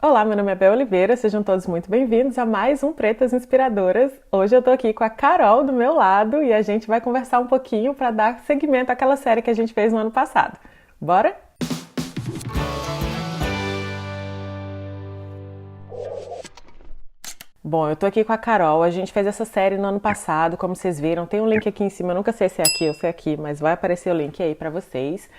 Olá, meu nome é Bel Oliveira, sejam todos muito bem-vindos a mais um Pretas Inspiradoras. Hoje eu tô aqui com a Carol do meu lado e a gente vai conversar um pouquinho para dar seguimento àquela série que a gente fez no ano passado. Bora? Bom, eu tô aqui com a Carol, a gente fez essa série no ano passado, como vocês viram, tem um link aqui em cima, eu nunca sei se é aqui ou se é aqui, mas vai aparecer o link aí pra vocês.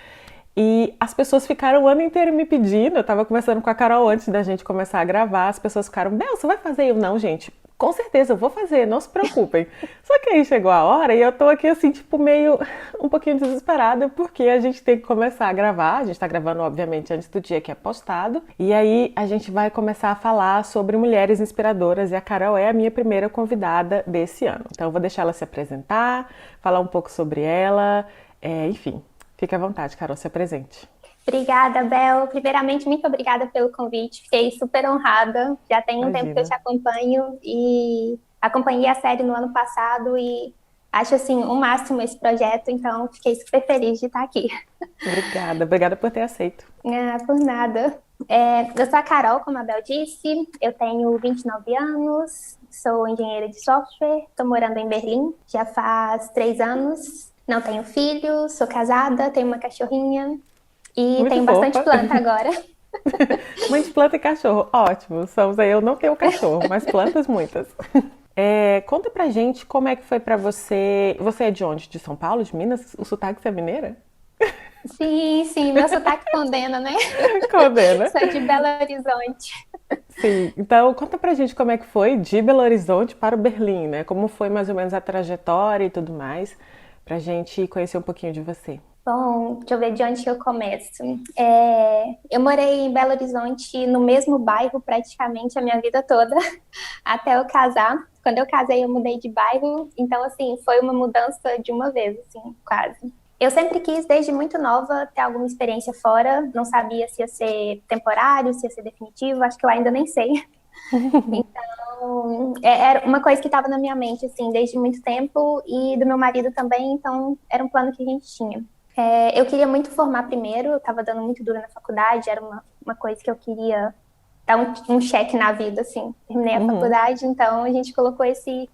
E as pessoas ficaram o ano inteiro me pedindo, eu tava conversando com a Carol antes da gente começar a gravar, as pessoas ficaram, Bel, você vai fazer? Eu, não, gente, com certeza eu vou fazer, não se preocupem. Só que aí chegou a hora e eu tô aqui assim, tipo, meio um pouquinho desesperada, porque a gente tem que começar a gravar, a gente tá gravando, obviamente, antes do dia que é postado, e aí a gente vai começar a falar sobre mulheres inspiradoras, e a Carol é a minha primeira convidada desse ano. Então eu vou deixar ela se apresentar, falar um pouco sobre ela, enfim. Fique à vontade, Carol, se apresente. Obrigada, Bel. Primeiramente, muito obrigada pelo convite. Fiquei super honrada. Já tem um tempo que eu Imagina. te acompanho e acompanhei a série no ano passado e acho assim o máximo esse projeto, então fiquei super feliz de estar aqui. Obrigada por ter aceito. Ah, por nada. Eu sou a Carol, como a Bel disse, eu tenho 29 anos, sou engenheira de software, estou morando em Berlim já faz 3 anos. Não tenho filhos, sou casada, tenho uma cachorrinha e Muito tenho bastante fofa. planta agora. Mãe de planta e cachorro, ótimo. Somos aí, eu não tenho cachorro, mas plantas muitas. Conta pra gente como é que foi pra você. Você é de onde? De São Paulo, de Minas? O sotaque é mineira? Sim, sim, meu sotaque condena, né? Condena. Sou de Belo Horizonte. Sim, então conta pra gente como é que foi de Belo Horizonte para o Berlim, né? Como foi mais ou menos a trajetória e tudo mais, pra gente conhecer um pouquinho de você. Bom, deixa eu ver de onde que eu começo. Eu morei em Belo Horizonte, no mesmo bairro, praticamente a minha vida toda, até eu casar. Quando eu casei, eu mudei de bairro, então, assim, foi uma mudança de uma vez, assim, quase. Eu sempre quis, desde muito nova, ter alguma experiência fora. Não sabia se ia ser temporário, se ia ser definitivo, acho que eu ainda nem sei. Então, era uma coisa que estava na minha mente, assim, desde muito tempo, e do meu marido também, então era um plano que a gente tinha. Eu queria muito formar primeiro, eu estava dando muito duro na faculdade, era uma coisa que eu queria dar um cheque na vida, assim. Terminei a Uhum. faculdade, então a gente colocou esse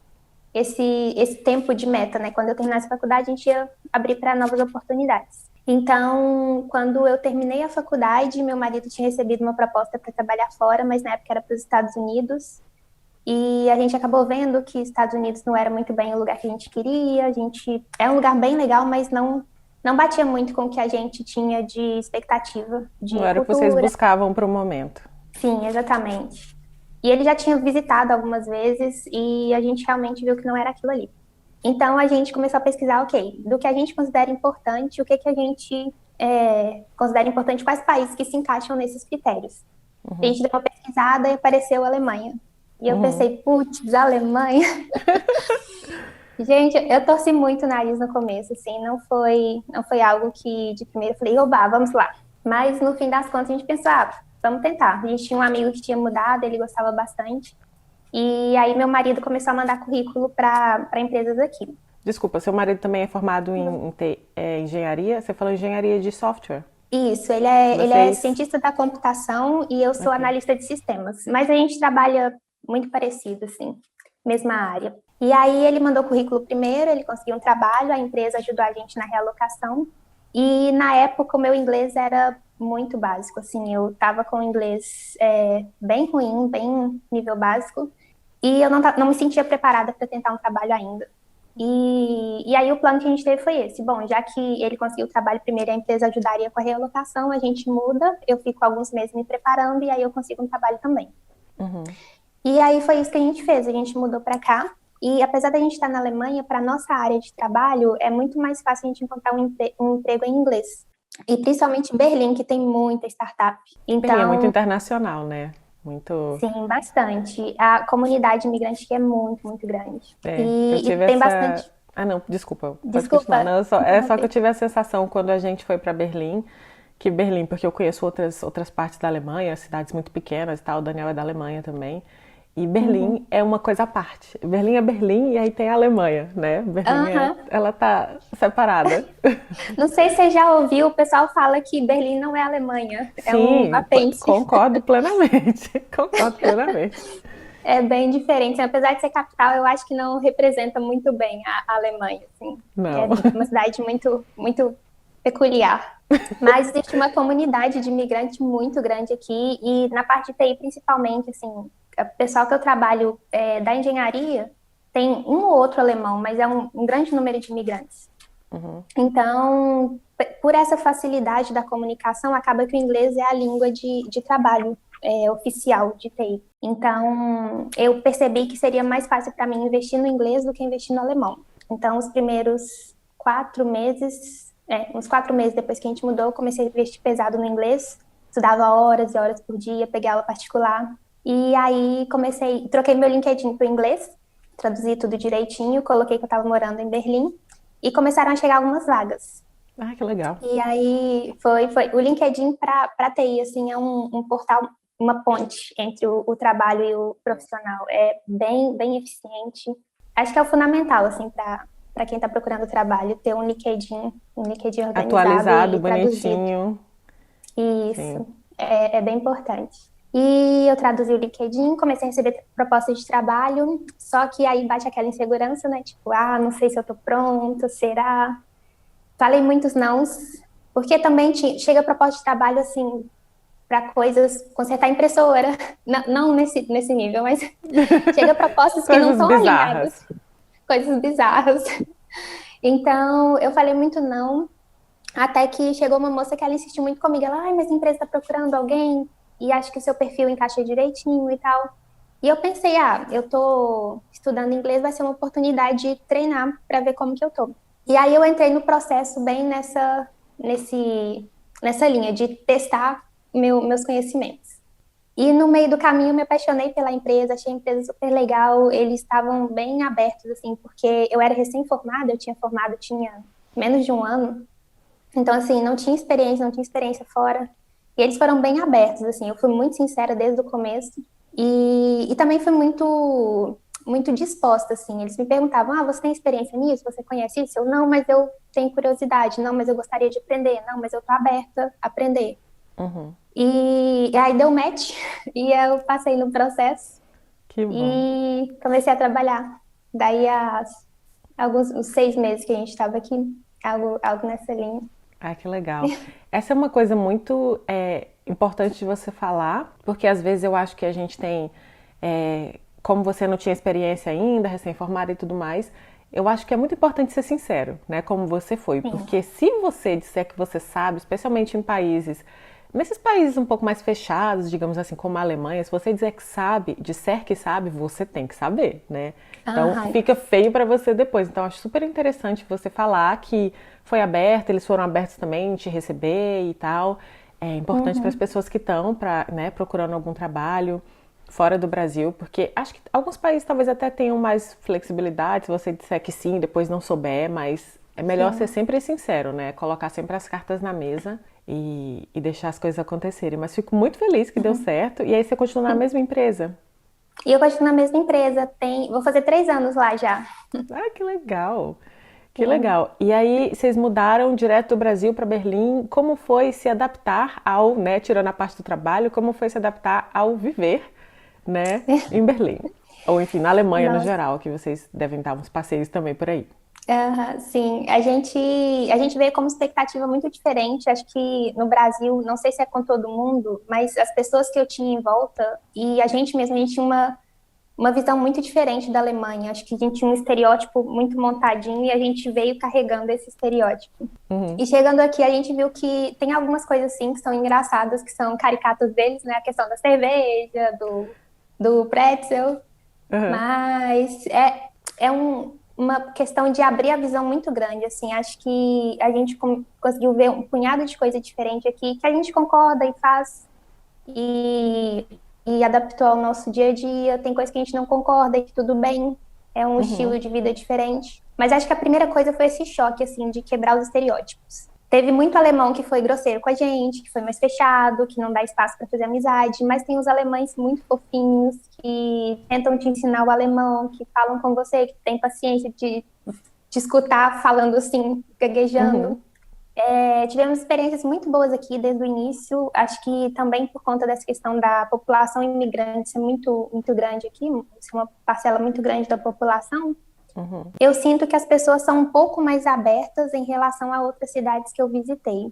tempo de meta, né? Quando eu terminasse a faculdade, a gente ia abrir para novas oportunidades. Então, quando eu terminei a faculdade, meu marido tinha recebido uma proposta para trabalhar fora, mas na época era para os Estados Unidos. E a gente acabou vendo que Estados Unidos não era muito bem o lugar que a gente queria. A gente é um lugar bem legal, mas não batia muito com o que a gente tinha de expectativa Não de era o que vocês cultura. buscavam para o momento. Sim, exatamente. E ele já tinha visitado algumas vezes e a gente realmente viu que não era aquilo ali. Então a gente começou a pesquisar, ok, do que a gente considera importante, o que que a gente considera importante, quais países que se encaixam nesses critérios. A gente deu uma pesquisada e apareceu a Alemanha. E eu Uhum. pensei, putz, a Alemanha. Gente, eu torci muito o nariz no começo, assim, não foi algo que de primeiro eu falei, oba, vamos lá. Mas no fim das contas a gente pensou, vamos tentar. A gente tinha um amigo que tinha mudado, ele gostava bastante. E aí meu marido começou a mandar currículo para empresas aqui. Desculpa, seu marido também é formado em engenharia? Você falou engenharia de software. Isso, ele é Vocês. cientista da computação e eu sou Ok. analista de sistemas. Mas a gente trabalha muito parecido, assim, mesma área. E aí ele mandou currículo primeiro, ele conseguiu um trabalho, a empresa ajudou a gente na realocação. E na época o meu inglês era muito básico, assim, eu estava com o inglês bem ruim, bem nível básico, e eu não me sentia preparada para tentar um trabalho ainda. E aí o plano que a gente teve foi esse. Bom, já que ele conseguiu o trabalho primeiro e a empresa ajudaria com a realocação, a gente muda, eu fico alguns meses me preparando e aí eu consigo um trabalho também. Uhum. E aí foi isso que a gente fez, a gente mudou para cá. E apesar da gente estar na Alemanha, para nossa área de trabalho, é muito mais fácil a gente encontrar um emprego em inglês. E principalmente em Berlim, que tem muita startup. Berlim é muito Então, internacional, né? Muito. sim, bastante. A comunidade imigrante aqui é muito, muito grande. Eu E tive tem essa. bastante. Ah, não, desculpa, pode continuar. Desculpa Não, é só que eu interromper. tive a sensação quando a gente foi para Berlim, que Berlim, porque eu conheço outras partes da Alemanha, cidades muito pequenas e tal, o Daniel é da Alemanha também. E Berlim é uma coisa à parte. Berlim é Berlim e aí tem a Alemanha, né? Aham. Ela tá separada. Não sei se você já ouviu, o pessoal fala que Berlim não é Alemanha, é um Sim, apêndice. concordo plenamente. Concordo plenamente. É bem diferente. Apesar de ser capital, eu acho que não representa muito bem a Alemanha, assim. É Não. uma cidade muito, muito peculiar. Mas existe uma comunidade de imigrantes muito grande aqui e na parte de TI principalmente, assim, o pessoal que eu trabalho da engenharia tem um ou outro alemão, mas é um grande número de imigrantes. Então, por essa facilidade da comunicação, acaba que o inglês é a língua de trabalho oficial de TI. Então, eu percebi que seria mais fácil para mim investir no inglês do que investir no alemão. Então, os primeiros 4 meses, uns 4 meses depois que a gente mudou, eu comecei a investir pesado no inglês, estudava horas e horas por dia, peguei aula particular. E aí troquei meu LinkedIn para o inglês, traduzi tudo direitinho, coloquei que eu estava morando em Berlim e começaram a chegar algumas vagas. Ah, que legal. E aí foi. O LinkedIn para TI, assim, é um portal, uma ponte entre o trabalho e o profissional. É bem, bem eficiente. Acho que é o fundamental, assim, para quem está procurando trabalho, ter um LinkedIn organizado Atualizado, e traduzido. bonitinho. Isso, Sim. é bem importante. E eu traduzi o LinkedIn, comecei a receber propostas de trabalho, só que aí bate aquela insegurança, né? Tipo, não sei se eu tô pronta, será? Falei muitos nãos, porque também chega proposta de trabalho, assim, para coisas, consertar impressora, não nesse nível, mas chega propostas que não Coisas estão alinhadas, bizarras. coisas bizarras. Então, eu falei muito não, até que chegou uma moça que ela insistiu muito comigo. Ela, mas a empresa está procurando alguém e acho que o seu perfil encaixa direitinho e tal. E eu pensei, eu tô estudando inglês, vai ser uma oportunidade de treinar para ver como que eu tô. E aí eu entrei no processo bem nessa linha de testar meus conhecimentos. E no meio do caminho eu me apaixonei pela empresa, achei a empresa super legal, eles estavam bem abertos, assim, porque eu era recém-formada, eu tinha formado, tinha menos de um ano, então, assim, não tinha experiência fora. E eles foram bem abertos, assim. Eu fui muito sincera desde o começo. E também fui muito, muito disposta, assim. Eles me perguntavam, você tem experiência nisso? Você conhece isso? Eu, não, mas eu tenho curiosidade. Não, mas eu gostaria de aprender. Não, mas eu tô aberta a aprender. E aí deu match. E eu passei no processo. Que bom. E comecei a trabalhar. Daí, os 6 meses que a gente estava aqui, algo nessa linha. Ah, que legal. Essa é uma coisa muito importante de você falar, porque às vezes eu acho que a gente tem, como você não tinha experiência ainda, recém-formada e tudo mais, eu acho que é muito importante ser sincero, né? Como você foi. Sim. Porque se você disser que você sabe, especialmente em nesses países um pouco mais fechados, digamos assim, como a Alemanha, se você disser que sabe, você tem que saber, né? Então fica feio pra você depois. Então acho super interessante você falar que foi aberto, eles foram abertos também, te receber e tal. É importante para as pessoas que estão, né, procurando algum trabalho fora do Brasil, porque acho que alguns países talvez até tenham mais flexibilidade, se você disser que sim, depois não souber, mas é melhor ser sempre sincero, né? Colocar sempre as cartas na mesa e deixar as coisas acontecerem. Mas fico muito feliz que deu certo. E aí você continua na mesma empresa. E eu continuo na mesma empresa, vou fazer 3 anos lá já. Ah, que legal! Que legal. E aí vocês mudaram direto do Brasil para Berlim. Como foi se adaptar né, tirando a parte do trabalho, como foi se adaptar ao viver, né, em Berlim? Ou enfim, na Alemanha no Nossa. geral, que vocês devem dar uns passeios também por aí. Sim, a gente veio com uma expectativa muito diferente. Acho que no Brasil, não sei se é com todo mundo, mas as pessoas que eu tinha em volta e a gente mesmo, a gente tinha uma visão muito diferente da Alemanha. Acho que a gente tinha um estereótipo muito montadinho e a gente veio carregando esse estereótipo. E chegando aqui, a gente viu que tem algumas coisas assim que são engraçadas, que são caricatas deles, né? A questão da cerveja, do pretzel, mas uma questão de abrir a visão muito grande, assim. Acho que a gente conseguiu ver um punhado de coisa diferente aqui, que a gente concorda e faz, e adaptou ao nosso dia a dia. Tem coisa que a gente não concorda e que tudo bem, é um estilo de vida diferente. Mas acho que a primeira coisa foi esse choque, assim, de quebrar os estereótipos. Teve muito alemão que foi grosseiro com a gente, que foi mais fechado, que não dá espaço para fazer amizade, mas tem os alemães muito fofinhos, que tentam te ensinar o alemão, que falam com você, que tem paciência de te escutar falando assim, Uhum, gaguejando. Tivemos experiências muito boas aqui desde o início. Acho que também por conta dessa questão da população imigrante ser muito, muito grande aqui, ser uma parcela muito grande da população, uhum, eu sinto que as pessoas são um pouco mais abertas em relação a outras cidades que eu visitei.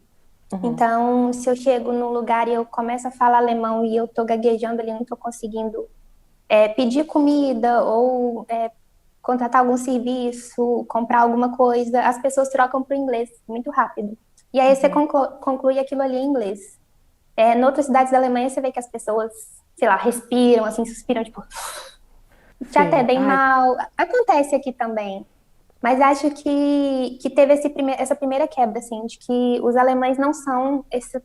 uhum. Então, se eu chego num lugar e eu começo a falar alemão e eu tô gaguejando ali, não tô conseguindo pedir comida ou contratar algum serviço, comprar alguma coisa, as pessoas trocam para o inglês muito rápido. E aí você conclui aquilo ali em inglês. Em outras cidades da Alemanha você vê que as pessoas, sei lá, respiram, assim, suspiram, tipo, te Sim. atendem Ai, mal. Acontece aqui também. Mas acho que teve essa primeira quebra, assim, de que os alemães não são essa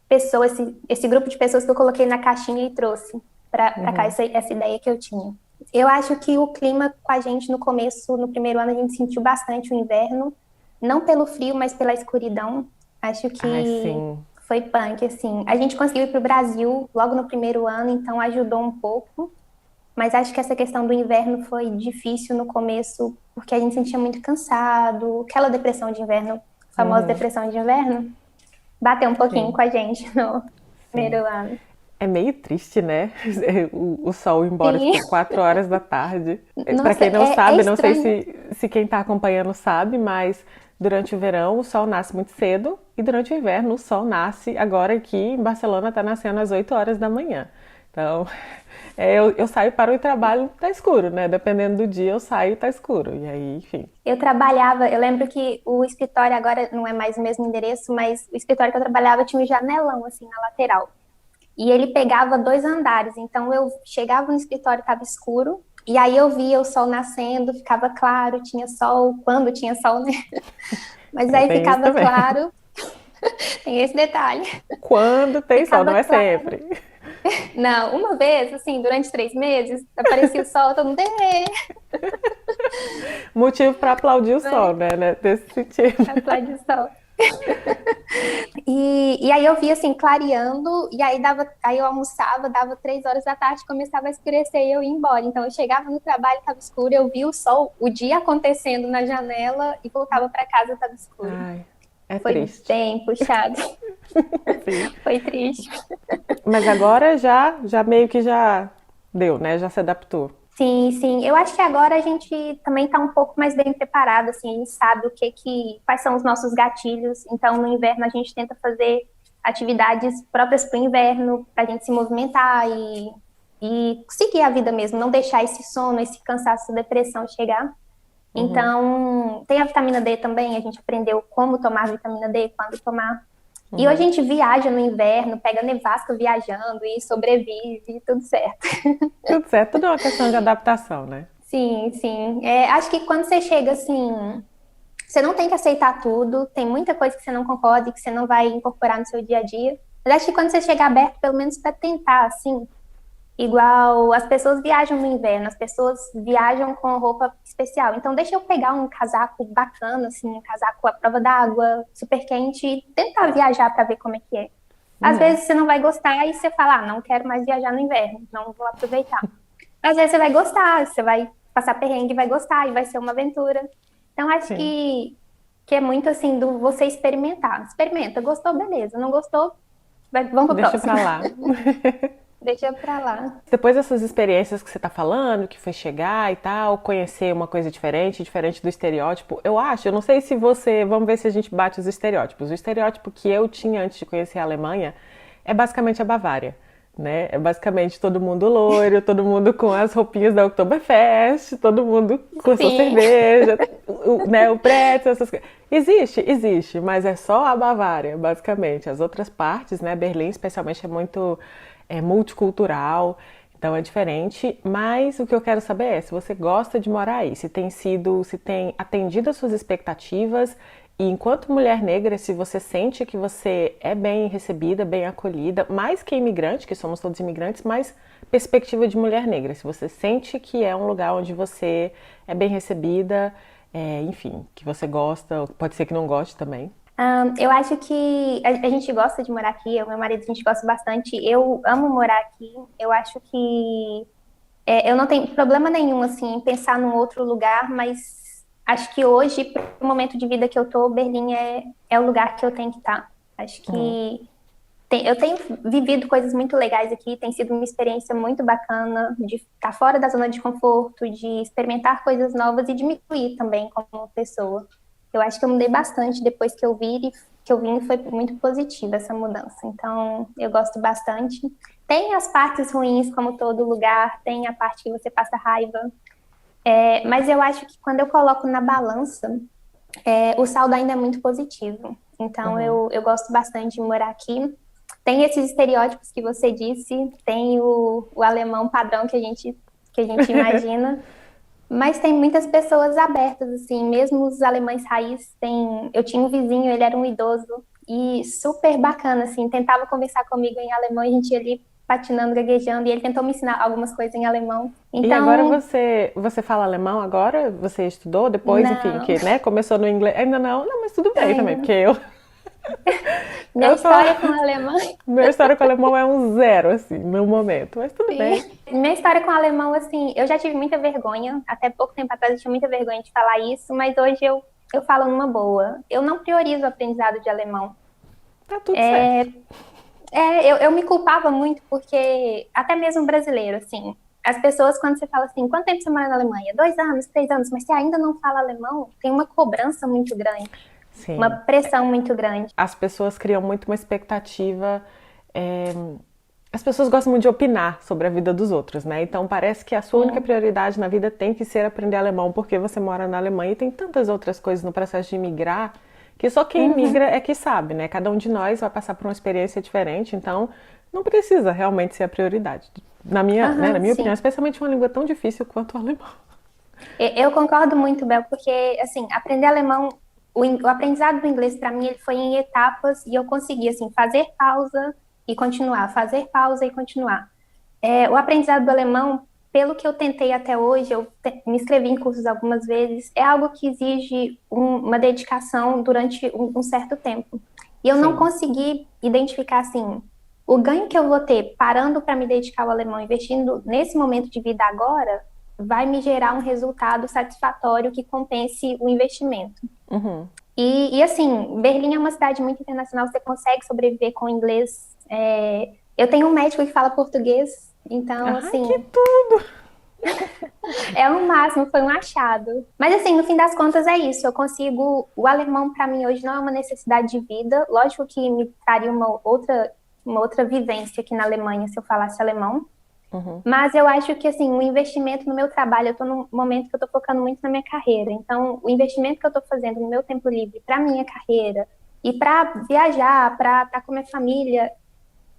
pessoa, esse grupo de pessoas que eu coloquei na caixinha e trouxe para cá, uhum, essa ideia que eu tinha. Eu acho que o clima com a gente no começo, no primeiro ano, a gente sentiu bastante o inverno, não pelo frio, mas pela escuridão. Acho ai, que sim. foi punk, assim. A gente conseguiu ir para o Brasil logo no primeiro ano, então ajudou um pouco. Mas acho que essa questão do inverno foi difícil no começo, porque a gente sentia muito cansado. Aquela depressão de inverno, a famosa Uhum, depressão de inverno, bateu um pouquinho sim, com a gente no sim. primeiro ano. É meio triste, né? O sol ir embora, Sim, tipo, 4 horas da tarde. Pra nossa, quem não é sabe, não sei estranho. se quem tá acompanhando sabe, mas durante o verão o sol nasce muito cedo e durante o inverno o sol nasce, agora aqui em Barcelona tá nascendo às 8 horas da manhã. Então, eu saio para o trabalho, tá escuro, né? Dependendo do dia eu saio, tá escuro. E aí, enfim. Eu trabalhava, eu lembro que o escritório agora não é mais o mesmo endereço, mas o escritório que eu trabalhava tinha um janelão assim na lateral. E ele pegava 2 andares, então eu chegava no escritório, estava escuro, e aí eu via o sol nascendo, ficava claro, tinha sol, quando tinha sol, né? Mas É, aí tem isso ficava também. claro, tem esse detalhe, Quando tem sol, não ficava é claro. sempre. Não, uma vez, assim, durante 3 meses, aparecia o sol, todo mundo, Motivo para aplaudir o sol, né? né? Desse sentido. Aplaudir o sol. E aí eu via assim, clareando, e aí eu almoçava, dava 3 horas da tarde, começava a escurecer e eu ia embora. Então eu chegava no trabalho, estava escuro, eu via o sol, o dia acontecendo na janela e voltava para casa, estava escuro. Ai, é Foi triste. bem puxado, Sim. foi triste. Mas agora já meio que já deu, né? Já se adaptou. Sim, sim. Eu acho que agora a gente também está um pouco mais bem preparado, assim, a gente sabe quais são os nossos gatilhos. Então, no inverno a gente tenta fazer atividades próprias para o inverno, para a gente se movimentar e seguir a vida mesmo, não deixar esse sono, esse cansaço, essa depressão chegar. Uhum, Então, tem a vitamina D também, a gente aprendeu como tomar vitamina D, quando tomar. E hoje a uhum. gente viaja no inverno, pega nevasca viajando e sobrevive, e tudo certo. Tudo certo, tudo é uma questão de adaptação, né? Sim, sim. Acho que quando você chega assim, você não tem que aceitar tudo, tem muita coisa que você não concorda e que você não vai incorporar no seu dia a dia. Mas acho que quando você chega aberto, pelo menos para tentar, assim, igual as pessoas viajam no inverno, as pessoas viajam com roupa especial. Então, deixa eu pegar um casaco bacana, assim, um casaco à prova d'água, super quente, e tentar viajar para ver como é que é. Às Uhum, vezes você não vai gostar e você fala, ah, não quero mais viajar no inverno, não vou aproveitar. Às vezes você vai gostar, você vai passar perrengue e vai gostar, e vai ser uma aventura. Então, acho sim. que é muito assim do você experimentar. Experimenta, gostou, beleza. Não gostou, vamos pro Deixa próximo. pra lá. Deixa pra lá. Depois dessas experiências que você tá falando, que foi chegar e tal, conhecer uma coisa diferente, diferente do estereótipo, eu não sei se você, vamos ver se a gente bate os estereótipos. O estereótipo que eu tinha antes de conhecer a Alemanha é basicamente a Bavária, né? É basicamente todo mundo loiro, todo mundo com as roupinhas da Oktoberfest, todo mundo com a sua Sim, cerveja, né, o pretzel, essas coisas. Existe, mas é só a Bavária, basicamente. As outras partes, né, Berlim especialmente é multicultural, então é diferente, mas o que eu quero saber é se você gosta de morar aí, se tem atendido às suas expectativas e enquanto mulher negra, se você sente que você é bem recebida, bem acolhida, mais que imigrante, que somos todos imigrantes, mas perspectiva de mulher negra, se você sente que é um lugar onde você é bem recebida, enfim, que você gosta, pode ser que não goste também. Eu acho que a gente gosta de morar aqui, eu e meu marido, a gente gosta bastante. Eu amo morar aqui. Eu acho que eu não tenho problema nenhum, assim, em pensar num outro lugar, mas acho que hoje, pro momento de vida que eu tô, Berlim é o lugar que eu tenho que estar. Acho Uhum. que eu tenho vivido coisas muito legais aqui, tem sido uma experiência muito bacana de estar fora da zona de conforto, de experimentar coisas novas e de me incluir também como pessoa. Eu acho que eu mudei bastante depois que eu vim e foi muito positiva essa mudança. Então, eu gosto bastante. Tem as partes ruins, como todo lugar, tem a parte que você passa raiva, mas eu acho que quando eu coloco na balança, o saldo ainda é muito positivo. Então, Uhum. eu gosto bastante de morar aqui. Tem esses estereótipos que você disse, tem o alemão padrão que a gente imagina, mas tem muitas pessoas abertas, assim, mesmo os alemães raiz. Eu tinha um vizinho, ele era um idoso e super bacana, assim, tentava conversar comigo em alemão, e a gente ia ali patinando, gaguejando, e ele tentou me ensinar algumas coisas em alemão. E agora Então, você fala alemão agora? Você estudou depois, enfim, não, que, né, começou no inglês. Ainda não? Não, mas tudo bem também, ainda porque não. Minha eu tô, história com o alemão. minha história com o alemão é um zero, assim, no momento, mas tudo bem. Sim. Minha história com o alemão, assim, eu já tive muita vergonha, até pouco tempo atrás eu tinha muita vergonha de falar isso, mas hoje eu falo numa boa. Eu não priorizo o aprendizado de alemão. Tá tudo certo. Eu me culpava muito porque, até mesmo brasileiro, assim, as pessoas, quando você fala assim, quanto tempo você mora na Alemanha? 2 anos, 3 anos, mas você ainda não fala alemão, tem uma cobrança muito grande, uma Sim. pressão muito grande. As pessoas criam muito uma expectativa. é, As pessoas gostam muito de opinar sobre a vida dos outros, né? Então parece que a sua única Sim. prioridade na vida tem que ser aprender alemão porque você mora na Alemanha e tem tantas outras coisas no processo de imigrar que só quem imigra Uhum. é que sabe, né? Cada um de nós vai passar por uma experiência diferente, então não precisa realmente ser a prioridade. Na Aham, minha opinião, sim. especialmente uma língua tão difícil quanto o alemão. Eu concordo muito, Bel, porque, assim, aprender alemão, o aprendizado do inglês, para mim, ele foi em etapas e eu consegui, assim, fazer pausa e continuar, fazer pausa e continuar. O aprendizado do alemão, pelo que eu tentei até hoje, me inscrevi em cursos algumas vezes, é algo que exige uma dedicação durante um certo tempo. E eu não Sim. consegui identificar, assim, o ganho que eu vou ter parando para me dedicar ao alemão, investindo nesse momento de vida agora, vai me gerar um resultado satisfatório que compense o investimento. Uhum. Assim, Berlim é uma cidade muito internacional, você consegue sobreviver com inglês. Eu tenho um médico que fala português, então, Ai, que assim, tudo! é o máximo, foi um achado. Mas, assim, no fim das contas é isso, eu consigo. O alemão, para mim, hoje não é uma necessidade de vida, lógico que me traria uma outra vivência aqui na Alemanha se eu falasse alemão. Uhum. Mas eu acho que, assim, o investimento no meu trabalho, eu estou num momento que eu estou focando muito na minha carreira. Então, o investimento que eu estou fazendo no meu tempo livre para minha carreira e para viajar, para estar com a minha família,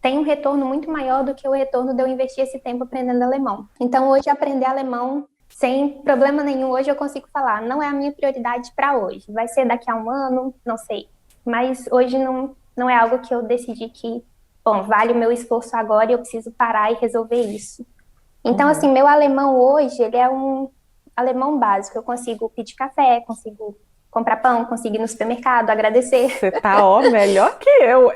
tem um retorno muito maior do que o retorno de eu investir esse tempo aprendendo alemão. Então, hoje, aprender alemão, sem problema nenhum, hoje eu consigo falar, não é a minha prioridade para hoje. Vai ser daqui a um ano, não sei. Mas hoje não é algo que eu decidi que, bom, vale o meu esforço agora e eu preciso parar e resolver isso. Então, Uhum. assim, meu alemão hoje, ele é um alemão básico. Eu consigo pedir café, consigo comprar pão, consigo ir no supermercado, agradecer. Você tá, ó, melhor que eu.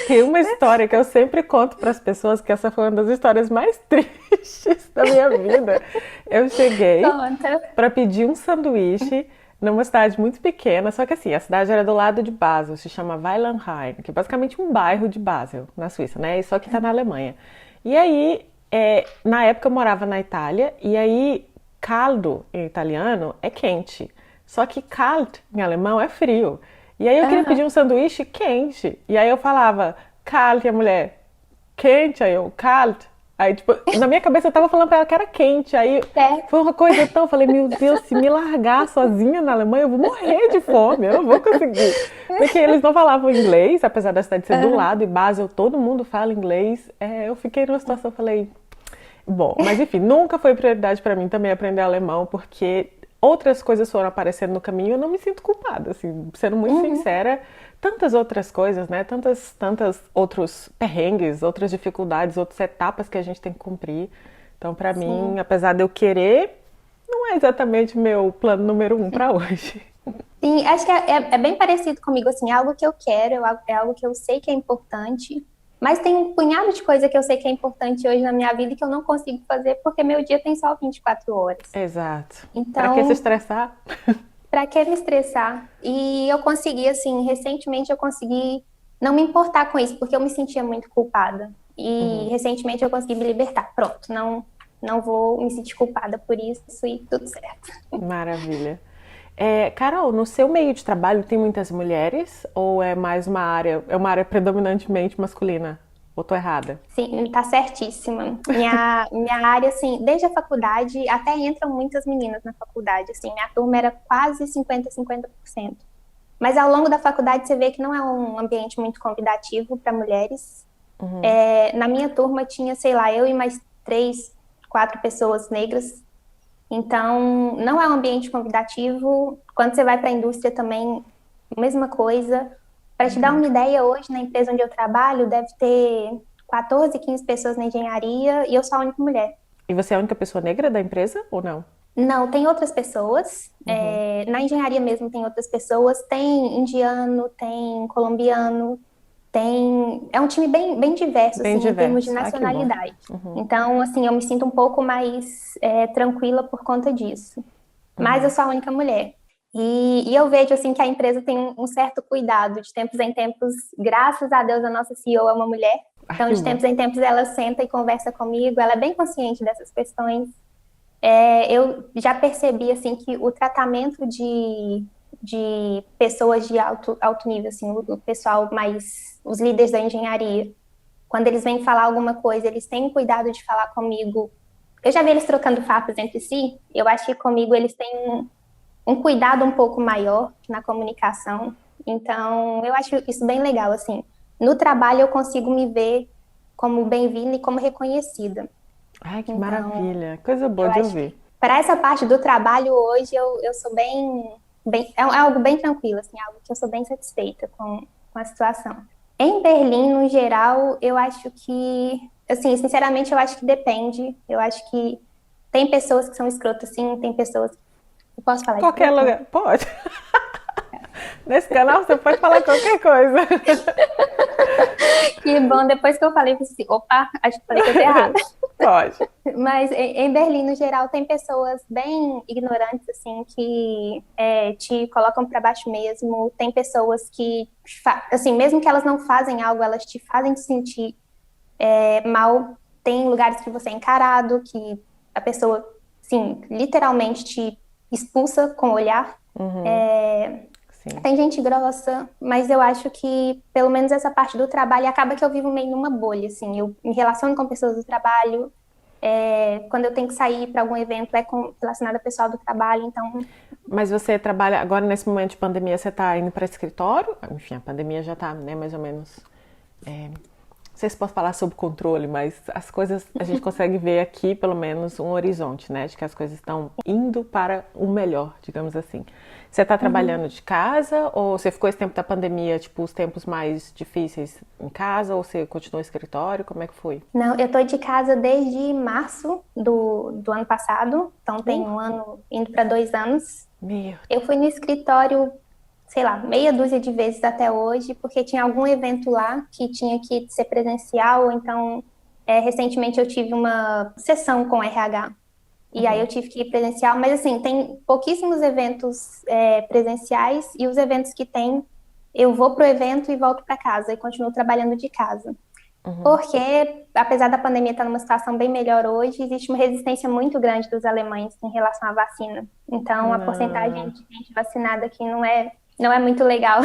Tem uma história que eu sempre conto para as pessoas, que essa foi uma das histórias mais tristes da minha vida. Eu cheguei Conta. para pedir um sanduíche numa cidade muito pequena, só que assim, a cidade era do lado de Basel, se chama Weilenheim, que é basicamente um bairro de Basel, na Suíça, né? Só que tá na Alemanha. E aí, na época eu morava na Itália, e aí caldo em italiano é quente. Só que kalt em alemão é frio. E aí eu queria pedir Aham. um sanduíche quente. E aí eu falava kalt, e a mulher, quente, aí eu kalt. Aí, tipo, na minha cabeça eu tava falando pra ela que era quente. Aí É. foi uma coisa tão. Eu falei, meu Deus, se me largar sozinha na Alemanha, eu vou morrer de fome, eu não vou conseguir. Porque eles não falavam inglês, apesar da cidade ser do Aham. lado, e Basel, todo mundo fala inglês. Eu fiquei numa situação, falei, bom, mas enfim, nunca foi prioridade pra mim também aprender alemão, porque outras coisas foram aparecendo no caminho e eu não me sinto culpada, assim, sendo muito Uhum. sincera, tantas outras coisas, né? Tantas outros perrengues, outras dificuldades, outras etapas que a gente tem que cumprir. Então, pra mim, Sim. apesar de eu querer, não é exatamente meu plano número um pra hoje. Sim, acho que é bem parecido comigo, assim, é algo que eu quero, é algo que eu sei que é importante, mas tem um punhado de coisa que eu sei que é importante hoje na minha vida e que eu não consigo fazer porque meu dia tem só 24 horas. Exato. Pra que se Então, estressar? pra que me estressar? E eu consegui, assim, recentemente eu consegui não me importar com isso, porque eu me sentia muito culpada. E recentemente eu consegui me libertar. Pronto, não vou me sentir culpada por isso e tudo certo. Maravilha. Carol, no seu meio de trabalho tem muitas mulheres ou é uma área predominantemente masculina? Ou tô errada? Sim, tá certíssima. Minha área, assim, desde a faculdade, até entram muitas meninas na faculdade, assim, minha turma era quase 50-50%. Mas ao longo da faculdade você vê que não é um ambiente muito convidativo para mulheres. Na minha turma tinha, sei lá, eu e mais 3, 4 pessoas negras. Então, não é um ambiente convidativo. Quando você vai para a indústria também, mesma coisa. Para te dar uma ideia, hoje na empresa onde eu trabalho, deve ter 14, 15 pessoas na engenharia e eu sou a única mulher. E você é a única pessoa negra da empresa ou não? Não, tem outras pessoas. Na engenharia mesmo tem outras pessoas. Tem indiano, tem colombiano, tem. É um time bem diverso, Bem assim, em termos de diverso. Ah, que bom. nacionalidade. Então, assim, eu me sinto um pouco mais tranquila por conta disso. Mas eu sou a única mulher. E eu vejo, assim, que a empresa tem um certo cuidado. De tempos em tempos, graças a Deus, a nossa CEO é uma mulher. Ah, Então, que de bom. tempos em tempos, ela senta e conversa comigo. Ela é bem consciente dessas questões. Eu já percebi assim que o tratamento de pessoas de alto nível, assim, o pessoal mais, os líderes da engenharia, quando eles vêm falar alguma coisa, eles têm cuidado de falar comigo. Eu já vi eles trocando farpas entre si, eu acho que comigo eles têm um cuidado um pouco maior na comunicação. Então, eu acho isso bem legal, assim. No trabalho eu consigo me ver como bem-vinda e como reconhecida. Ai, que Então, maravilha. Coisa boa eu de acho ouvir. que para essa parte do trabalho hoje eu sou bem, é algo bem tranquilo, assim, algo que eu sou bem satisfeita com a situação. Em Berlim, no geral, eu acho que, assim, sinceramente, eu acho que depende. Eu acho que tem pessoas que são escrotas, sim, tem pessoas. Eu posso falar Qualquer escroto, não? lugar. Pode. Nesse canal você pode falar qualquer coisa. Que bom, depois que eu falei, eu pensei, assim, opa, acho que falei coisa errada. Pode. Mas em Berlim, no geral, tem pessoas bem ignorantes, assim, que te colocam para baixo mesmo. Tem pessoas que, assim, mesmo que elas não fazem algo, elas te fazem te sentir mal. Tem lugares que você é encarado, que a pessoa, sim, literalmente te expulsa com o olhar. Sim. Tem gente grossa, mas eu acho que, pelo menos essa parte do trabalho, acaba que eu vivo meio numa bolha, assim. Eu me relaciono com pessoas do trabalho, quando eu tenho que sair para algum evento relacionado ao pessoal do trabalho, então. Mas você trabalha agora nesse momento de pandemia, você está indo para escritório? Enfim, a pandemia já está, né, mais ou menos. Não sei se posso falar sobre controle, mas as coisas a gente consegue ver aqui pelo menos um horizonte, né, de que as coisas estão indo para o melhor, digamos assim. Você está trabalhando de casa ou você ficou esse tempo da pandemia, tipo, os tempos mais difíceis em casa ou você continuou no escritório? Como é que foi? Não, eu tô de casa desde março do ano passado, então tem um ano indo para 2 anos. Meu, Eu fui no escritório, sei lá, meia dúzia de vezes até hoje, porque tinha algum evento lá que tinha que ser presencial, ou então, recentemente eu tive uma sessão com RH. E aí eu tive que ir presencial, mas assim, tem pouquíssimos eventos presenciais e os eventos que tem, eu vou pro evento e volto para casa e continuo trabalhando de casa. Porque, apesar da pandemia estar numa situação bem melhor hoje, existe uma resistência muito grande dos alemães em relação à vacina. Então, a porcentagem não. de gente vacinada aqui não é muito legal.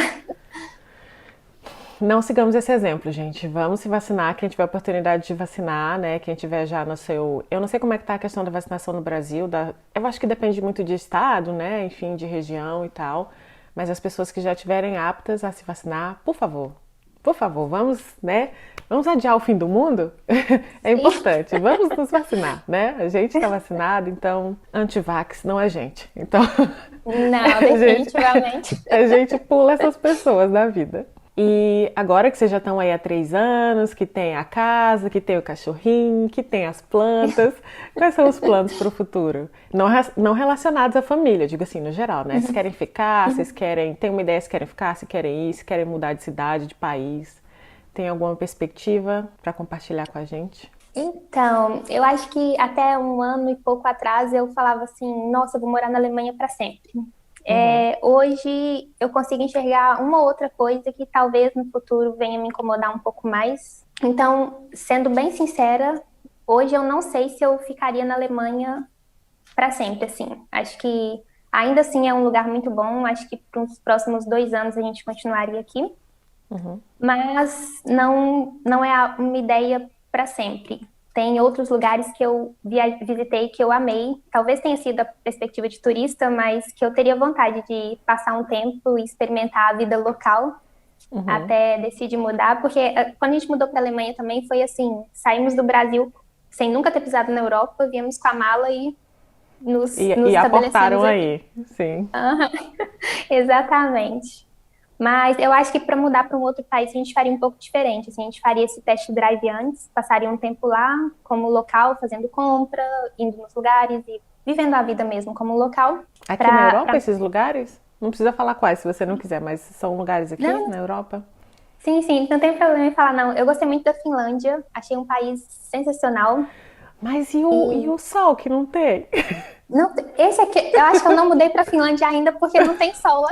Não sigamos esse exemplo, gente. Vamos se vacinar, quem tiver oportunidade de vacinar, né? Quem tiver já no seu. Eu não sei como é que tá a questão da vacinação no Brasil. Eu acho que depende muito de estado, né? Enfim, de região e tal. Mas as pessoas que já estiverem aptas a se vacinar, por favor, vamos, né? Vamos adiar o fim do mundo? É Sim. importante. Vamos nos vacinar, né? A gente está vacinado, então antivax não é gente. Então Não, a gente, definitivamente. a gente pula essas pessoas da vida. E agora que vocês já estão aí há 3 anos, que tem a casa, que tem o cachorrinho, que tem as plantas, quais são os planos para o futuro? Não relacionados à família, eu digo assim, no geral, né? Vocês querem ficar, vocês querem, tem uma ideia se querem ficar, se querem ir, se querem mudar de cidade, de país? Tem alguma perspectiva para compartilhar com a gente? Então, eu acho que até um ano e pouco atrás eu falava assim, nossa, eu vou morar na Alemanha para sempre. Uhum, Hoje eu consigo enxergar uma outra coisa que talvez no futuro venha me incomodar um pouco mais. Então, sendo bem sincera, hoje eu não sei se eu ficaria na Alemanha para sempre, assim. Acho que ainda assim é um lugar muito bom. Acho que para os próximos 2 anos a gente continuaria aqui, uhum, mas não é uma ideia para sempre. Tem outros lugares que eu visitei que eu amei. Talvez tenha sido a perspectiva de turista, mas que eu teria vontade de passar um tempo e experimentar a vida local uhum. até decidir mudar. Porque quando a gente mudou para a Alemanha também foi assim: saímos do Brasil sem nunca ter pisado na Europa, viemos com a mala e nos E estabelecemos aportaram aqui. aí, sim. Aham, exatamente. Mas eu acho que para mudar para um outro país a gente faria um pouco diferente. Assim, a gente faria esse test drive antes, passaria um tempo lá como local, fazendo compra, indo nos lugares e vivendo a vida mesmo como local. Aqui na Europa, Pra... esses lugares? Não precisa falar quais, se você não quiser, mas são lugares aqui Não, na Europa? sim, sim, não tem problema em falar não. Eu gostei muito da Finlândia, achei um país sensacional. Mas e E o sol que não tem? não, esse aqui, eu acho que eu não mudei para Finlândia ainda porque não tem sol lá.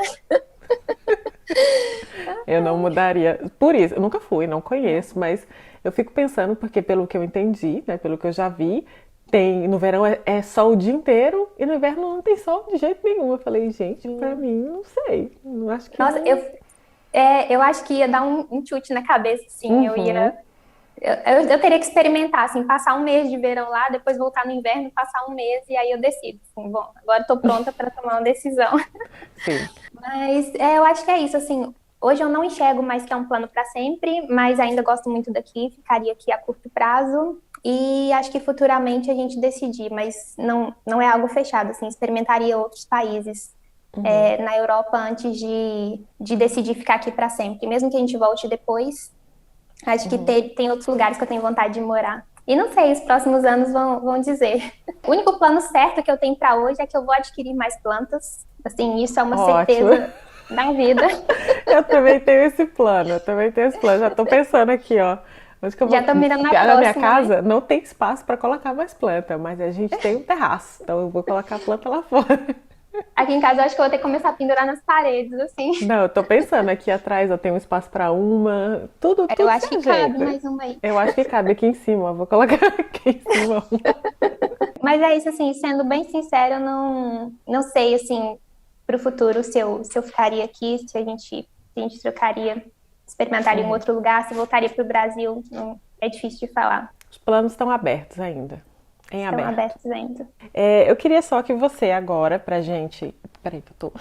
Eu não mudaria. Por isso, eu nunca fui, não conheço, mas eu fico pensando, porque pelo que eu entendi, né, pelo que eu já vi, tem, no verão é sol o dia inteiro e no inverno não tem sol de jeito nenhum. Eu falei, gente, pra mim, não sei. Não acho que Nossa, não. eu acho que ia dar um chute na cabeça, assim. Uhum, Eu teria que experimentar, assim, passar um mês de verão lá, depois voltar no inverno, passar um mês e aí eu decido. Assim, bom, agora estou pronta para tomar uma decisão. sim. Mas eu acho que é isso, assim. Hoje eu não enxergo mais que é um plano para sempre, mas ainda gosto muito daqui, ficaria aqui a curto prazo. E acho que futuramente a gente decidir, mas não é algo fechado, assim, experimentaria outros países na Europa antes de decidir ficar aqui para sempre. Mesmo que a gente volte depois, acho que tem outros lugares que eu tenho vontade de morar. E não sei, os próximos anos vão dizer. O único plano certo que eu tenho para hoje é que eu vou adquirir mais plantas. Assim, isso é uma Ótimo. certeza da vida. Eu também tenho esse plano, eu também tenho esse plano. Já tô pensando aqui, ó. Onde que eu Já vou. tô mirando na Na minha próxima, né? casa não tem espaço para colocar mais planta, mas a gente tem um terraço, então eu vou colocar a planta lá fora. Aqui em casa eu acho que eu vou ter que começar a pendurar nas paredes, assim. Não, eu tô pensando aqui atrás, eu tenho um espaço para uma, Eu tudo acho se que cabe ajeita. mais uma aí. Eu acho que cabe aqui em cima, eu vou colocar aqui em cima uma. Mas é isso, assim, sendo bem sincero, eu não sei, assim, pro futuro se eu ficaria aqui, se a gente trocaria, experimentaria em outro lugar, se voltaria pro Brasil, é difícil de falar. Os planos estão abertos ainda, em Estão aberto. abertos ainda. É, eu queria só que você agora, pra gente. Peraí, que eu tô.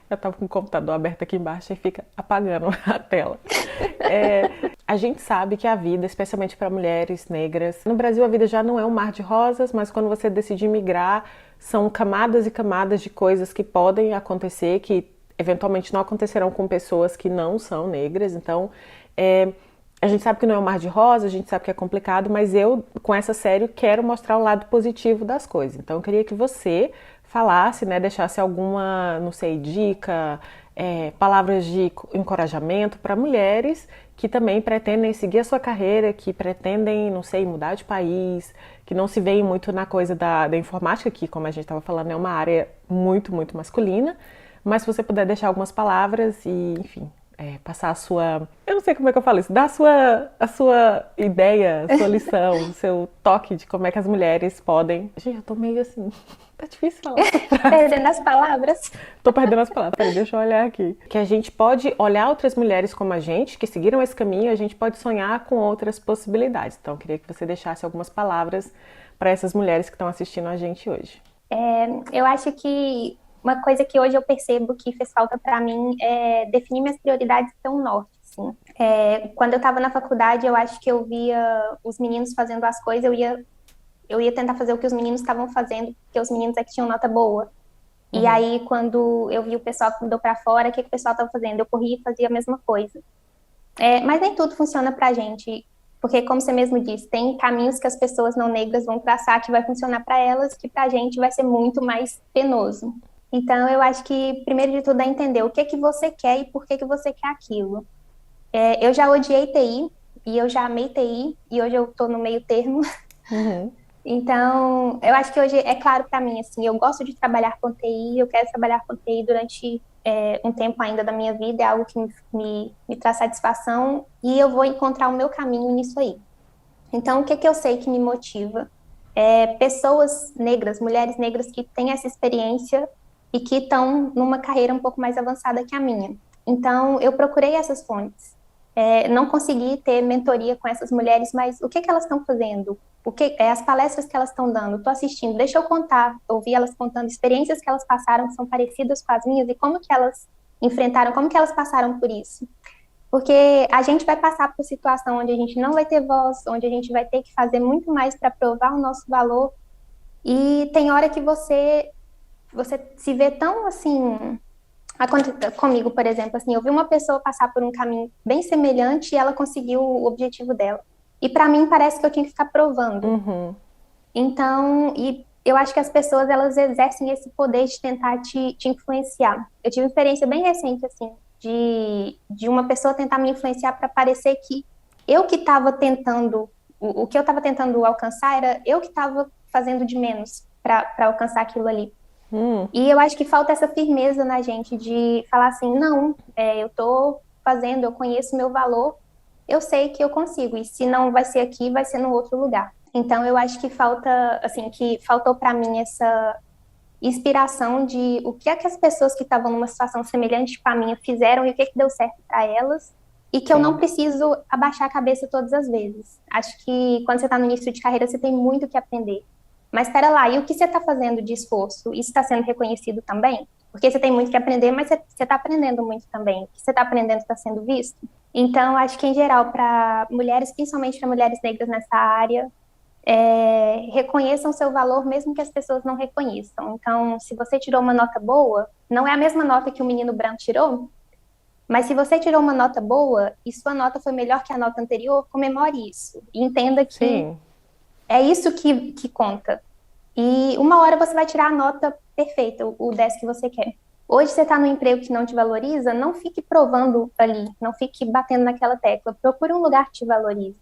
Eu tava com o computador aberto aqui embaixo e fica apagando a tela. É, a gente sabe que a vida, especialmente para mulheres negras, no Brasil a vida já não é um mar de rosas, mas quando você decide migrar, são camadas e camadas de coisas que podem acontecer, que eventualmente não acontecerão com pessoas que não são negras. Então, a gente sabe que não é um mar de rosas, a gente sabe que é complicado, mas eu, com essa série, quero mostrar o lado positivo das coisas. Então, eu queria que você falasse, né, deixasse alguma, não sei, dica, palavras de encorajamento para mulheres que também pretendem seguir a sua carreira, que pretendem, não sei, mudar de país, que não se veem muito na coisa da informática, que, como a gente estava falando, é uma área muito, muito masculina. Mas se você puder deixar algumas palavras e, enfim, passar a sua. Eu não sei como é que eu falo isso, dar a sua ideia, a sua lição, o seu toque de como é que as mulheres podem. Gente, eu tô meio assim. Tá difícil falar essa frase. Perdendo as palavras. Tô perdendo as palavras. Peraí, deixa eu olhar aqui. Que a gente pode olhar outras mulheres como a gente, que seguiram esse caminho, a gente pode sonhar com outras possibilidades. Então, eu queria que você deixasse algumas palavras para essas mulheres que estão assistindo a gente hoje. Eu acho que uma coisa que hoje eu percebo que fez falta para mim é definir minhas prioridades e ter um norte, assim. Quando eu estava na faculdade, eu acho que eu via os meninos fazendo as coisas, eu ia tentar fazer o que os meninos estavam fazendo, porque os meninos é que tinham nota boa. E aí, quando eu vi o pessoal que mudou para fora, o que o pessoal estava fazendo? Eu corria e fazia a mesma coisa. Mas nem tudo funciona pra gente, porque como você mesmo disse, tem caminhos que as pessoas não negras vão traçar que vai funcionar para elas, que pra gente vai ser muito mais penoso. Então, eu acho que primeiro de tudo é entender o que que você quer e por que que você quer aquilo. Eu já odiei TI e eu já amei TI e hoje eu tô no meio termo. Uhum. Então, eu acho que hoje é claro para mim, assim, eu gosto de trabalhar com TI, eu quero trabalhar com TI durante um tempo ainda da minha vida, é algo que me traz satisfação e eu vou encontrar o meu caminho nisso aí. Então, o que que eu sei que me motiva? Pessoas negras, mulheres negras que têm essa experiência e que estão numa carreira um pouco mais avançada que a minha. Então, eu procurei essas fontes. Não consegui ter mentoria com essas mulheres, mas o que que elas estão fazendo? As palestras que elas estão dando? Estou assistindo, deixa eu contar, ouvir elas contando experiências que elas passaram que são parecidas com as minhas e como que elas enfrentaram, como que elas passaram por isso. Porque a gente vai passar por situação onde a gente não vai ter voz, onde a gente vai ter que fazer muito mais para provar o nosso valor. E tem hora que você se vê tão assim, comigo, por exemplo, assim, eu vi uma pessoa passar por um caminho bem semelhante e ela conseguiu o objetivo dela. E para mim parece que eu tinha que ficar provando. Uhum. Então, e eu acho que as pessoas elas exercem esse poder de tentar te influenciar. Eu tive uma experiência bem recente assim, de uma pessoa tentar me influenciar para parecer que eu que estava tentando, o que eu estava tentando alcançar era eu que estava fazendo de menos para alcançar aquilo ali. Hum. E eu acho que falta essa firmeza na gente de falar assim, não, eu tô fazendo, eu conheço meu valor, eu sei que eu consigo, e se não vai ser aqui, vai ser no outro lugar. Então eu acho que falta, assim, que faltou para mim essa inspiração de o que é que as pessoas que estavam numa situação semelhante com a minha fizeram e o que que deu certo para elas, e que eu não Sim. preciso abaixar a cabeça todas as vezes. Acho que quando você está no início de carreira, você tem muito o que aprender. Mas espera lá, e o que você está fazendo de esforço? Isso está sendo reconhecido também? Porque você tem muito que aprender, mas você está aprendendo muito também. O que você está aprendendo está sendo visto? Então, acho que em geral, para mulheres, principalmente para mulheres negras nessa área, reconheçam seu valor mesmo que as pessoas não reconheçam. Então, se você tirou uma nota boa, não é a mesma nota que o menino branco tirou, mas se você tirou uma nota boa e sua nota foi melhor que a nota anterior, comemore isso. E entenda que Sim. é isso que conta. E uma hora você vai tirar a nota perfeita, o 10 que você quer. Hoje você está no emprego que não te valoriza, não fique provando ali, não fique batendo naquela tecla. Procure um lugar que te valorize.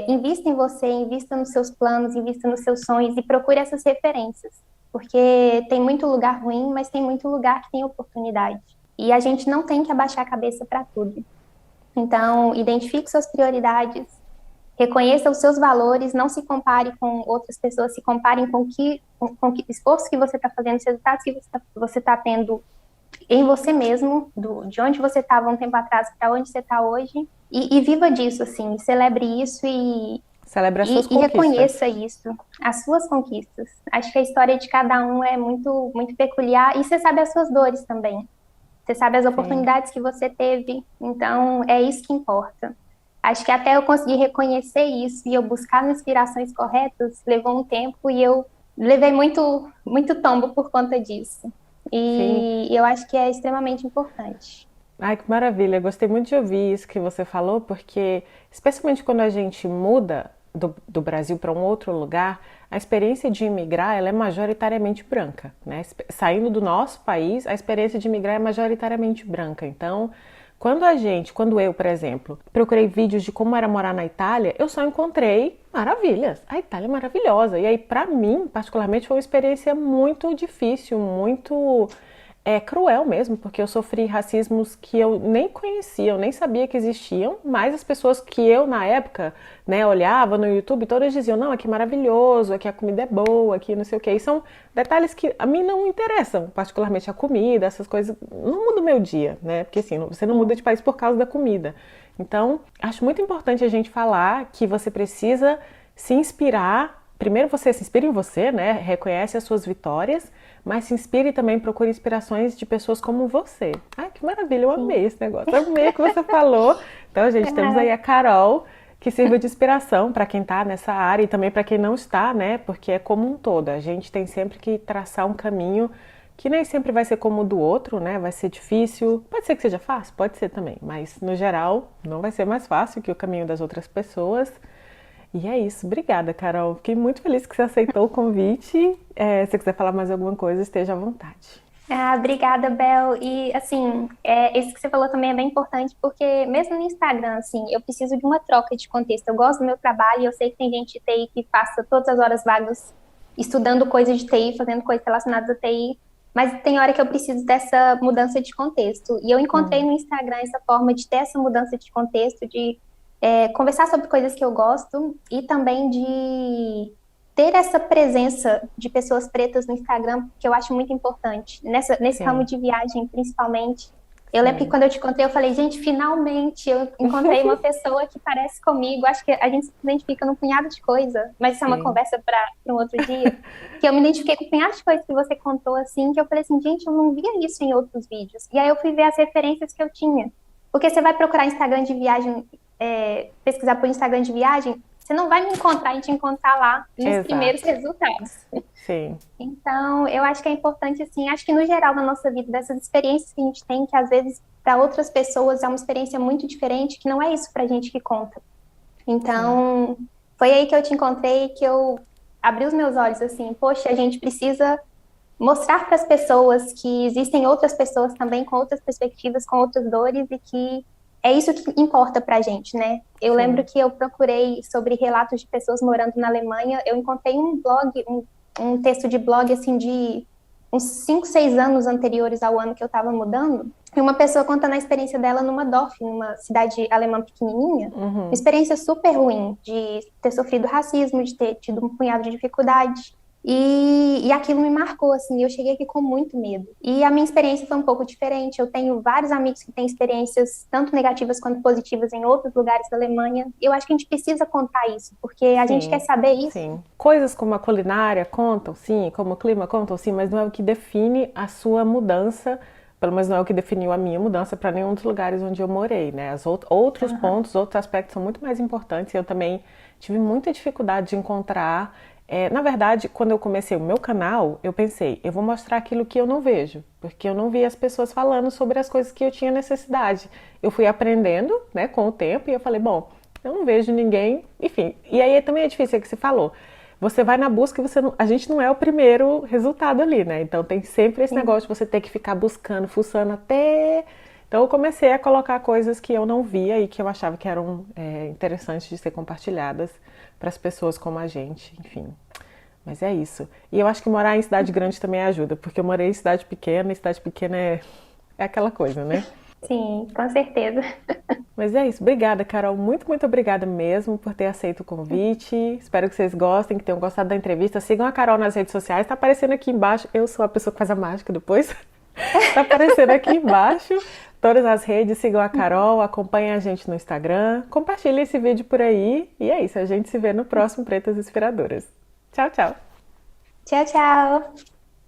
Invista em você, invista nos seus planos, invista nos seus sonhos e procure essas referências. Porque tem muito lugar ruim, mas tem muito lugar que tem oportunidade. E a gente não tem que abaixar a cabeça para tudo. Então, identifique suas prioridades, reconheça os seus valores, não se compare com outras pessoas, se comparem com que esforço que você está fazendo, os resultados que você tá tendo em você mesmo, de onde você estava um tempo atrás para onde você está hoje, e viva disso, assim, celebre isso Celebra as suas e conquistas. reconheça isso, as suas conquistas. Acho que a história de cada um é muito, muito peculiar, e você sabe as suas dores também. Você sabe as Sim. oportunidades que você teve, então é isso que importa. Acho que até eu conseguir reconhecer isso e eu buscar as inspirações corretas, levou um tempo e eu levei muito, muito tombo por conta disso. Sim. E eu acho que é extremamente importante. Ai, que maravilha. Gostei muito de ouvir isso que você falou, porque, especialmente quando a gente muda do Brasil para um outro lugar, a experiência de imigrar ela é majoritariamente branca, né? Saindo do nosso país, a experiência de imigrar é majoritariamente branca. Então, quando eu, por exemplo, procurei vídeos de como era morar na Itália, eu só encontrei maravilhas. A Itália é maravilhosa. E aí, para mim, particularmente, foi uma experiência muito difícil, muito cruel mesmo, porque eu sofri racismos que eu nem conhecia, eu nem sabia que existiam, mas as pessoas que eu, na época, né, olhava no YouTube, todas diziam, não, aqui é maravilhoso, aqui a comida é boa, aqui não sei o que. E são detalhes que a mim não interessam, particularmente a comida, essas coisas, não muda o meu dia, né? Porque assim, você não muda Sim, de país por causa da comida. Então, acho muito importante a gente falar que você precisa se inspirar. Primeiro você se inspira em você, né? Reconhece as suas vitórias, mas se inspire e também procure inspirações de pessoas como você. Ai, que maravilha, eu amei sim. esse negócio. Eu amei o que você falou. Então, gente, temos aí a Carol, que sirva de inspiração para quem está nessa área e também para quem não está, né? Porque é como um todo. A gente tem sempre que traçar um caminho que nem sempre vai ser como o do outro, né? Vai ser difícil. Pode ser que seja fácil, pode ser também, mas no geral não vai ser mais fácil que o caminho das outras pessoas. E é isso. Obrigada, Carol. Fiquei muito feliz que você aceitou o convite. Se você quiser falar mais alguma coisa, esteja à vontade. Ah, obrigada, Bel. E, assim, isso que você falou também é bem importante, porque mesmo no Instagram, assim, eu preciso de uma troca de contexto. Eu gosto do meu trabalho e eu sei que tem gente de TI que passa todas as horas vagas estudando coisas de TI, fazendo coisas relacionadas a TI, mas tem hora que eu preciso dessa mudança de contexto. E eu encontrei no Instagram essa forma de ter essa mudança de contexto, de conversar sobre coisas que eu gosto e também de ter essa presença de pessoas pretas no Instagram, que eu acho muito importante. Nesse ramo Sim, de viagem, principalmente. Eu lembro que sim. quando eu te encontrei, eu falei, gente, finalmente eu encontrei uma pessoa que parece comigo. Acho que a gente se identifica num punhado de coisa, mas isso é uma Sim. conversa para um outro dia. Que eu me identifiquei com um punhado de coisas que você contou, assim, que eu falei assim, gente, eu não via isso em outros vídeos. E aí eu fui ver as referências que eu tinha. Porque você vai procurar Instagram de viagem, pesquisar por Instagram de viagem, você não vai me encontrar e te encontrar lá nos primeiros Exato. resultados. Sim, Então, eu acho que é importante, assim, acho que no geral na nossa vida, dessas experiências que a gente tem, que às vezes para outras pessoas é uma experiência muito diferente, que não é isso pra gente que conta. sim, Então, foi aí que eu te encontrei, que eu abri os meus olhos, assim, poxa, a gente precisa mostrar para as pessoas que existem outras pessoas também com outras perspectivas, com outras dores e que é isso que importa para a gente, né? Eu lembro sim. que eu procurei sobre relatos de pessoas morando na Alemanha, eu encontrei um blog, um texto de blog assim de uns 5, 6 anos anteriores ao ano que eu estava mudando, e uma pessoa contando a experiência dela numa Dorf, numa cidade alemã pequenininha, uma experiência super ruim de ter sofrido racismo, de ter tido um punhado de dificuldade. E aquilo me marcou, assim, eu cheguei aqui com muito medo. E a minha experiência foi um pouco diferente. Eu tenho vários amigos que têm experiências tanto negativas quanto positivas em outros lugares da Alemanha. E eu acho que a gente precisa contar isso, porque a gente quer Sim, saber isso. sim. Coisas como a culinária contam, sim, como o clima contam, sim, mas não é o que define a sua mudança, pelo menos não é o que definiu a minha mudança para nenhum dos lugares onde eu morei, né? Outros Aham. pontos, outros aspectos são muito mais importantes e eu também tive muita dificuldade de encontrar. Na verdade, quando eu comecei o meu canal, eu pensei, eu vou mostrar aquilo que eu não vejo, porque eu não vi as pessoas falando sobre as coisas que eu tinha necessidade. Eu fui aprendendo, né, com o tempo e eu falei, bom, eu não vejo ninguém, enfim. E aí também é difícil, é o que você falou. Você vai na busca e a gente não é o primeiro resultado ali, né? Então tem sempre esse Sim. negócio de você ter que ficar buscando, fuçando até. Então eu comecei a colocar coisas que eu não via e que eu achava que eram interessantes de ser compartilhadas para as pessoas como a gente, enfim. Mas é isso. E eu acho que morar em cidade grande também ajuda, porque eu morei em cidade pequena e cidade pequena é aquela coisa, né? Sim, com certeza. Mas é isso. Obrigada, Carol. Muito, muito obrigada mesmo por ter aceito o convite. Espero que vocês gostem, que tenham gostado da entrevista. Sigam a Carol nas redes sociais. Tá aparecendo aqui embaixo. Eu sou a pessoa que faz a mágica depois. Tá aparecendo aqui embaixo. Todas as redes. Sigam a Carol. Acompanhem a gente no Instagram. Compartilhem esse vídeo por aí. E é isso. A gente se vê no próximo Pretas Inspiradoras. Tchau, tchau. Tchau, tchau.